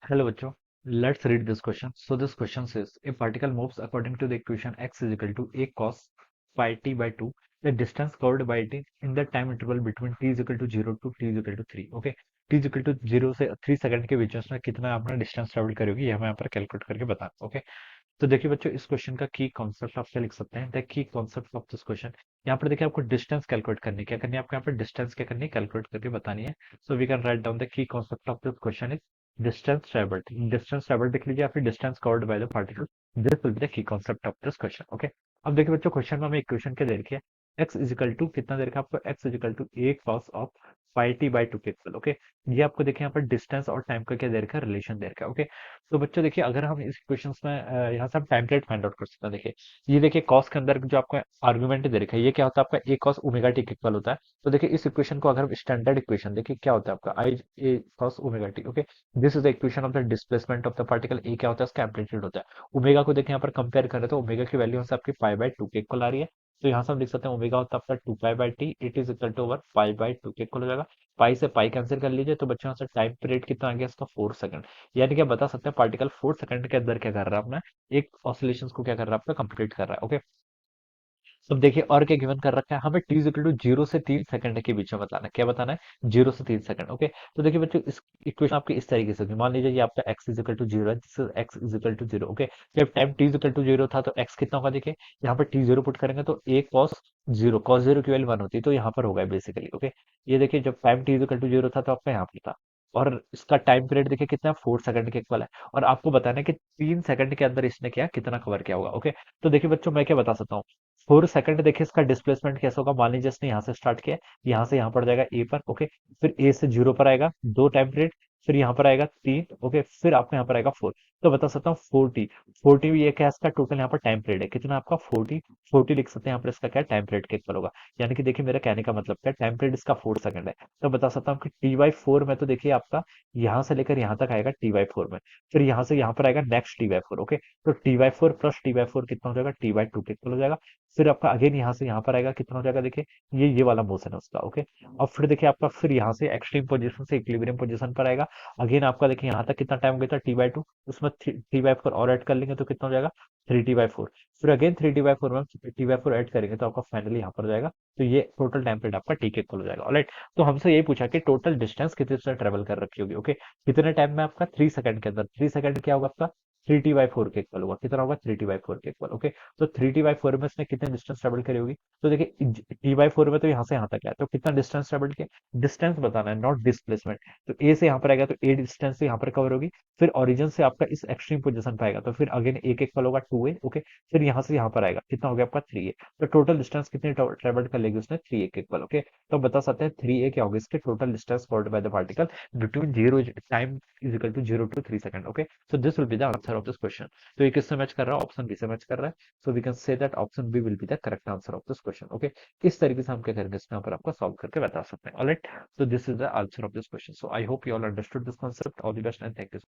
Hello बच्चों, let's read this question. So this question says a particle moves according to the equation x is equal to a cos pi t by 2. The distance covered by it in the time interval between t is equal to 0 to t is equal to 3. Okay, t is equal to 0 से 3 second के बीच में कितना अपना distance travel करोगी ये हमें यहाँ पर कैलकुलेट करके बताना. ओके, तो देखिए बच्चों इस क्वेश्चन का की कॉन्सेप्ट आप क्या लिख सकते हैं. The key concept of this question, यहाँ पर देखिए आपको डिस्टेंस कैलकुलेट करनी है. क्या करनी है आपको यहाँ पर डिस्टेंस क्या करनी है कैलकुलेट करके बतानी है. So we can write down the key concept of this question is distance travelled. Distance travelled लिख लीजिए या फिर distance covered by the particle. This will be the key concept of this question. Okay, अब देखिए बच्चों question में हमें equation क्या दे रखी है. x इज इक्वल टू कितना दे रखा है आपको. x is equal to a cos of pi t by two pixel. Okay, ये आपको देखिए यहाँ पर डिस्टेंस और टाइम का क्या दे रखा है, रिलेशन दे रखा है. ओके, तो बच्चों देखिए अगर हम इस इक्वेशंस में यहाँ से हम टाइम पीरियड फाइंड आउट कर सकते हैं. देखिए ये देखिए कॉस के अंदर जो आपको आर्गुमेंट दे रखा है ये क्या होता है आपका ए कॉस ओमेगा टी इक्वल होता है. तो देखिए इस इक्वेशन को अगर हम स्टैंडर्ड इक्वेशन देखिए क्या होता है आपका I A cos omega t. Okay, this is the equation of the displacement of the particle. A क्या होता है इसका एम्पलीट्यूड होता है. ओमेगा को देखिए यहाँ पर कंपेयर करें तो ओमेगा की वैल्यू हमसे आपकी पाई बाई टू के इक्वल आ रही है. तो यहाँ से हम लिख सकते हैं ओमेगा होता है आपका two pi by t. It is equal to over pi by two के इक्वल हो जाएगा. पाई से पाई कैंसिल कर लीजिए तो बच्चों यहाँ से टाइम पीरियड कितना आ गया इसका 4 सेकंड. यानी कि आप बता सकते हैं पार्टिकल 4 सेकंड के अंदर क्या कर रहा है अपना एक ऑसिलेशन को क्या कर रहा है आपका कंप्लीट कर रहा है. ओके, अब देखिए और क्या गिवन कर रखा है हमें टी इक्वल टू 0 से 3 सेकंड के बीच में बताना है. क्या बताना है 0 से 3 सेकंड. ओके, तो देखिए बच्चों इस इक्वेशन आपकी इस तरीके से होगी. मान लीजिए ये आपका x इज इक्वल टू 0 है. This is x is equal to 0. Okay, जब time t is equal to 0 था तो x कितना होगा. देखिए यहाँ पर t 0 पुट करेंगे तो a cos 0 की वैल्यू 1 होती है तो यहाँ पर होगा बेसिकली. ओके, ये देखिए जब time t is equal to 0 था तो आपका यहाँ पर था. और इसका टाइम पीरियड देखिए कितना 4 सेकंड के इक्वल है. और आपको बताना है कि 3 सेकंड के अंदर इसने क्या कितना कवर किया होगा. ओके, तो देखिए बच्चों मैं क्या बता सकता हूँ. 4 सेकंड देखिए इसका डिस्प्लेसमेंट कैसा होगा. मान लीजिए इसने यहाँ से स्टार्ट किया, यहाँ से यहाँ पर जाएगा ए पर. ओके, फिर ए से 0 पर आएगा 2 टाइम पीरियड, फिर यहाँ पर आएगा 3. ओके, फिर आपको यहाँ पर आएगा 4. तो बता सकता हूँ 40. 40 ये क्या है इसका टोटल यहाँ पर टाइम पीरियड है कितना आपका 40. 40 लिख सकते हैं यहाँ पर इसका क्या टाइम पीरियड के इक्वल होगा. यानी कि देखिए मेरा कहने का मतलब क्या टाइम पीरियड इसका 4 सेकंड है. तो बता सकता हूँ कि टी बाई फोर में तो देखिए आपका यहाँ से लेकर यहाँ तक आएगा टी बाई फोर में. फिर यहाँ से यहाँ पर आएगा next t by four. Okay, तो t by four plus t by four कितना हो जाएगा टी बाई टू के इक्वल हो जाएगा. फिर आपका अगेन यहाँ से यहाँ पर आएगा कितना हो जाएगा. देखिए ये वाला मोशन है उसका. ओके, और फिर देखिए आपका फिर यहाँ से एक्सट्रीम पोजीशन से इक्विलिब्रियम पोजीशन पर आएगा. अगेन आपका देखिए यहाँ तक कितना टाइम हो गया था टी बाई टू. उसमें टी बाई फोर और ऐड कर लेंगे तो कितना हो जाएगा 3t/4. फिर अगेन 3t/4 में टी बाई फोर ऐड करेंगे तो आपका फाइनली यहाँ पर हो जाएगा. तो ये टोटल टाइम पीरियड आपका टी के इक्वल हो जाएगा. ऑलराइट, तो हमसे यही पूछा कि टोटल डिस्टेंस कितने से ट्रेवल कर रखी होगी. ओके, कितने टाइम में आपका 3 सेकंड के अंदर. 3 सेकंड क्या होगा आपका 3t/4 के इक्वल होगा. कितना होगा 3t/4 के इक्वल. ओके, तो 3t/4 में इसने कितने डिस्टेंस ट्रेवल करी होगी. तो देखिए t/4 में तो यहाँ से यहाँ तक है तो कितना डिस्टेंस ट्रेवल किया. डिस्टेंस बताना है नॉट डिस्प्लेसमेंट. तो ए से यहाँ पर आएगा तो ए डिस्टेंस से यहाँ पर कवर होगी. फिर ओरिजिन से आपका इस एक्सट्रीम पोजीशन पे आएगा तो फिर अगेन ए के इक्वल होगा 2a. ओके, फिर यहाँ से यहाँ पर आएगा कितना हो गया आपका 3a. तो टोटल डिस्टेंस कितनी ट्रेवल कर लेगी उसने 3a के इक्वल. ओके, तो बता सकते हैं 3a क्या होगी इसके total distance covered by the particle between zero time is equal to 0 to 3 second. Okay, so this will be the answer of this question. तो ये किससे मैच कर रहा है ऑप्शन बी से मैच कर रहा है. So we can say that option B will be the correct answer of this question. Okay, इस तरीके से हम क्या करेंगे इसमें पर आपको सॉल्व करके बता सकते हैं. Alright, so this is the answer of this question. So I hope you all understood this concept. All the best and thank you.